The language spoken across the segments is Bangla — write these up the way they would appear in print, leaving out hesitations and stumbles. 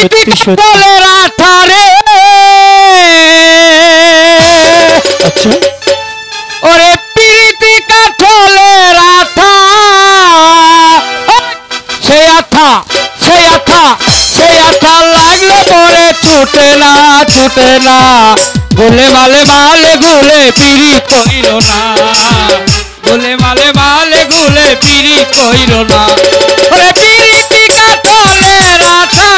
সত্যি সত্যি রাঠারে আচ্ছা ওরে প্রীতি কাঠলের আঠা সেই আঠা সেই আঠা সেই আঠা লাগলে পরে ছুটে না গোলে মালে মালে গুলে পিরিত কইল না গোলে মালে মালে গুলে পিরিত কইল না ওরে প্রীতি কাঠলের আঠা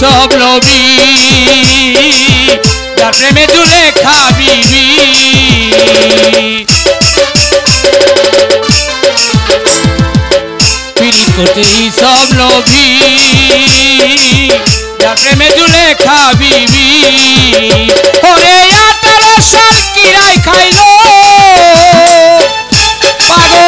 সব নবী যার প্রেমে দুলে খাবিবি পীড়িত করতে সব নবী যার প্রেমে দুলে খাবিবি ওরে 18 সাল কিরাই খাইলো পাগল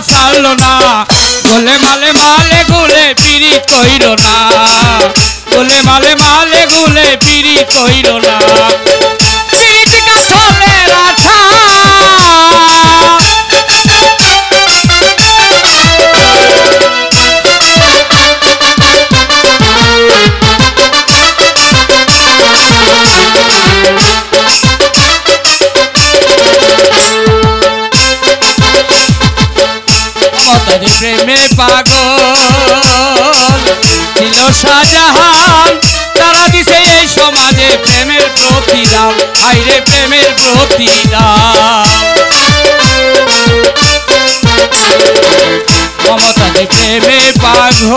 ছাড়লো না গোলে মালে মালে গুলে পিরিত কইল না গোলে মালে মালে গুলে পিরিত কইল না পিরিত কাঠলের আঠা প্রেমে পাগল ছিল শাহজাহান তারা দিছে এই সমাজে প্রেমের প্রতিদান হাইরে প্রেমের প্রতিদান মমতাজে প্রেমে পাগল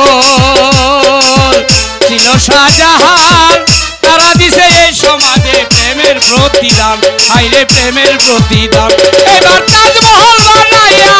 ছিল শাহজাহান তারা দিছে এই সমাজে প্রেমের প্রতিদান হাইরে প্রেমের প্রতিদান এবার তাজমহল বানাইয়া